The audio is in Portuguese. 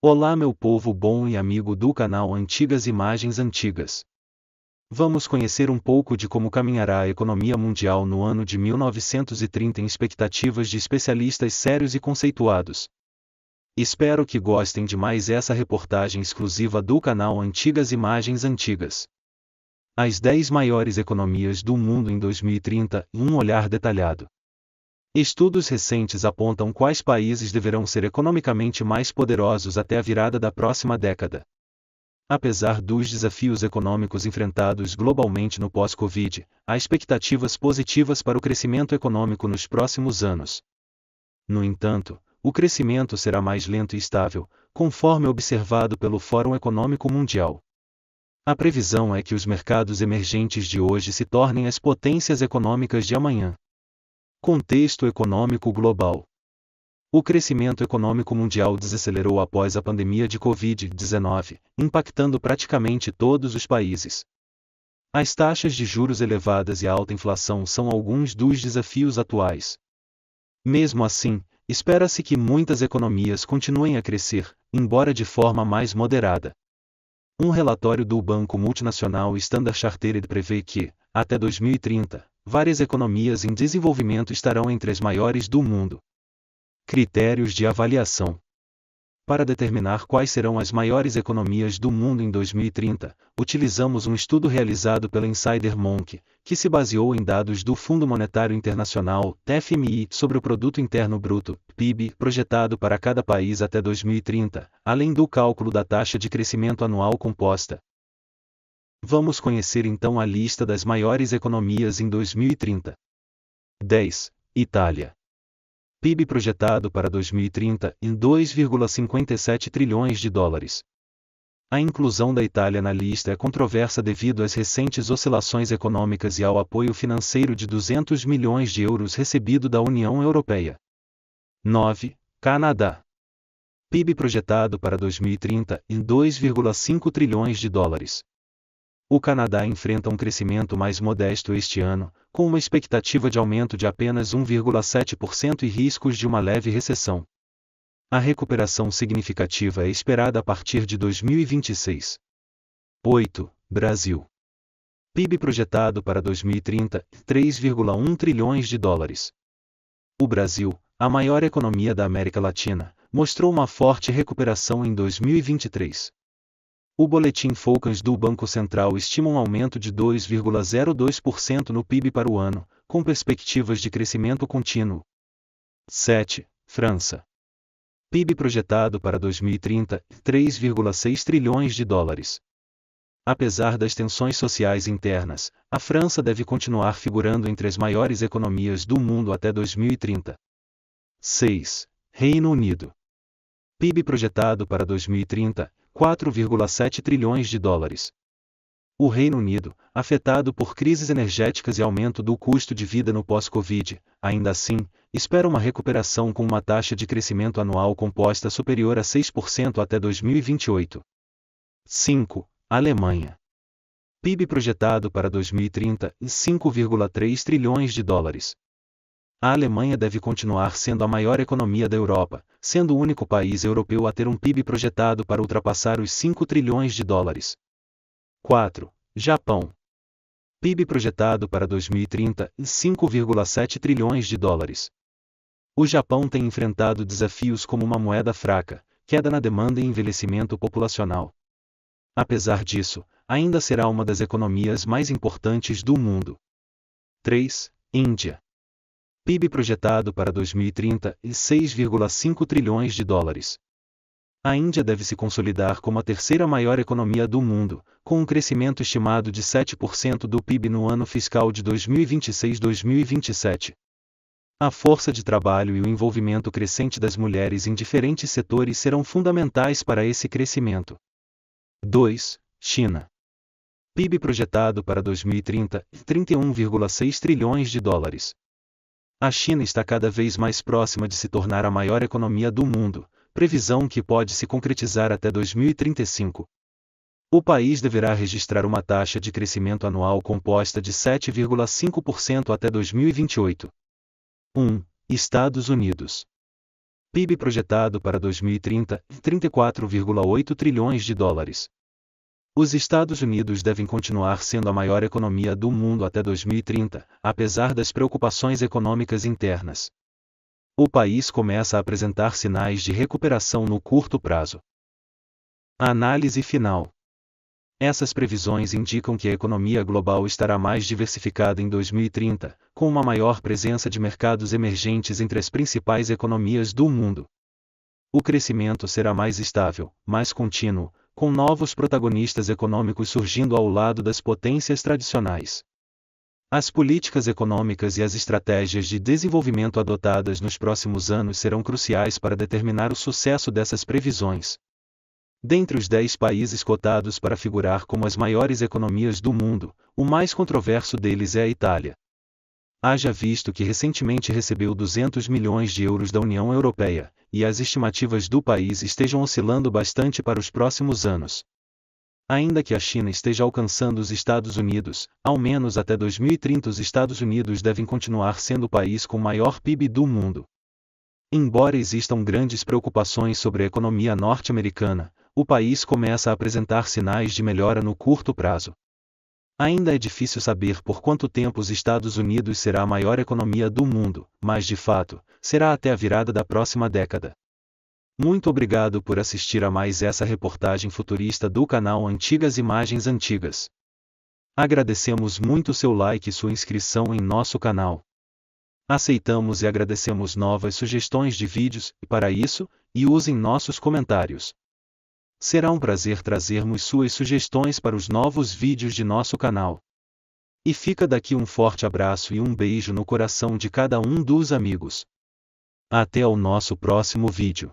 Olá, meu povo bom e amigo do canal Antigas Imagens Antigas. Vamos conhecer um pouco de como caminhará a economia mundial no ano de 1930 em expectativas de especialistas sérios e conceituados. Espero que gostem de mais essa reportagem exclusiva do canal Antigas Imagens Antigas. As 10 maiores economias do mundo em 2030, em um olhar detalhado. Estudos recentes apontam quais países deverão ser economicamente mais poderosos até a virada da próxima década. Apesar dos desafios econômicos enfrentados globalmente no pós-Covid, há expectativas positivas para o crescimento econômico nos próximos anos. No entanto, o crescimento será mais lento e estável, conforme observado pelo Fórum Econômico Mundial. A previsão é que os mercados emergentes de hoje se tornem as potências econômicas de amanhã. Contexto econômico global. O crescimento econômico mundial desacelerou após a pandemia de Covid-19, impactando praticamente todos os países. As taxas de juros elevadas e a alta inflação são alguns dos desafios atuais. Mesmo assim, espera-se que muitas economias continuem a crescer, embora de forma mais moderada. Um relatório do banco multinacional Standard Chartered prevê que, até 2030, várias economias em desenvolvimento estarão entre as maiores do mundo. Critérios de avaliação. Para determinar quais serão as maiores economias do mundo em 2030, utilizamos um estudo realizado pela Insider Monkey, que se baseou em dados do Fundo Monetário Internacional, FMI, sobre o Produto Interno Bruto, PIB, projetado para cada país até 2030, além do cálculo da taxa de crescimento anual composta. Vamos conhecer então a lista das maiores economias em 2030. 10. Itália. PIB projetado para 2030 em 2,57 trilhões de dólares. A inclusão da Itália na lista é controversa devido às recentes oscilações econômicas e ao apoio financeiro de 200 milhões de euros recebido da União Europeia. 9. Canadá. PIB projetado para 2030 em 2,5 trilhões de dólares. O Canadá enfrenta um crescimento mais modesto este ano, com uma expectativa de aumento de apenas 1,7% e riscos de uma leve recessão. A recuperação significativa é esperada a partir de 2026. 8. Brasil. PIB projetado para 2030, 3,1 trilhões de dólares. O Brasil, a maior economia da América Latina, mostrou uma forte recuperação em 2023. O boletim Focus do Banco Central estima um aumento de 2,02% no PIB para o ano, com perspectivas de crescimento contínuo. 7. França. PIB projetado para 2030, 3,6 trilhões de dólares. Apesar das tensões sociais internas, a França deve continuar figurando entre as maiores economias do mundo até 2030. 6. Reino Unido. PIB projetado para 2030, 4,7 trilhões de dólares. O Reino Unido, afetado por crises energéticas e aumento do custo de vida no pós-Covid, ainda assim, espera uma recuperação com uma taxa de crescimento anual composta superior a 6% até 2028. 5. Alemanha. PIB projetado para 2030, 5,3 trilhões de dólares. A Alemanha deve continuar sendo a maior economia da Europa, sendo o único país europeu a ter um PIB projetado para ultrapassar os 5 trilhões de dólares. 4. Japão. PIB projetado para 2030, 5,7 trilhões de dólares. O Japão tem enfrentado desafios como uma moeda fraca, queda na demanda e envelhecimento populacional. Apesar disso, ainda será uma das economias mais importantes do mundo. 3. Índia. PIB projetado para 2030, 6,5 trilhões de dólares. A Índia deve se consolidar como a terceira maior economia do mundo, com um crescimento estimado de 7% do PIB no ano fiscal de 2026-2027. A força de trabalho e o envolvimento crescente das mulheres em diferentes setores serão fundamentais para esse crescimento. 2. China. PIB projetado para 2030, 31,6 trilhões de dólares. A China está cada vez mais próxima de se tornar a maior economia do mundo, previsão que pode se concretizar até 2035. O país deverá registrar uma taxa de crescimento anual composta de 7,5% até 2028. 1. Estados Unidos. PIB projetado para 2030, 34,8 trilhões de dólares. Os Estados Unidos devem continuar sendo a maior economia do mundo até 2030, apesar das preocupações econômicas internas. O país começa a apresentar sinais de recuperação no curto prazo. A análise final. Essas previsões indicam que a economia global estará mais diversificada em 2030, com uma maior presença de mercados emergentes entre as principais economias do mundo. O crescimento será mais estável, mais contínuo, com novos protagonistas econômicos surgindo ao lado das potências tradicionais. As políticas econômicas e as estratégias de desenvolvimento adotadas nos próximos anos serão cruciais para determinar o sucesso dessas previsões. Dentre os 10 países cotados para figurar como as maiores economias do mundo, o mais controverso deles é a Itália. Haja visto que recentemente recebeu 200 milhões de euros da União Europeia, e as estimativas do país estejam oscilando bastante para os próximos anos. Ainda que a China esteja alcançando os Estados Unidos, ao menos até 2030 os Estados Unidos devem continuar sendo o país com maior PIB do mundo. Embora existam grandes preocupações sobre a economia norte-americana, o país começa a apresentar sinais de melhora no curto prazo. Ainda é difícil saber por quanto tempo os Estados Unidos será a maior economia do mundo, mas de fato, será até a virada da próxima década. Muito obrigado por assistir a mais essa reportagem futurista do canal Antigas Imagens Antigas. Agradecemos muito seu like e sua inscrição em nosso canal. Aceitamos e agradecemos novas sugestões de vídeos, para isso, usem nossos comentários. Será um prazer trazermos suas sugestões para os novos vídeos de nosso canal. E fica daqui um forte abraço e um beijo no coração de cada um dos amigos. Até ao nosso próximo vídeo.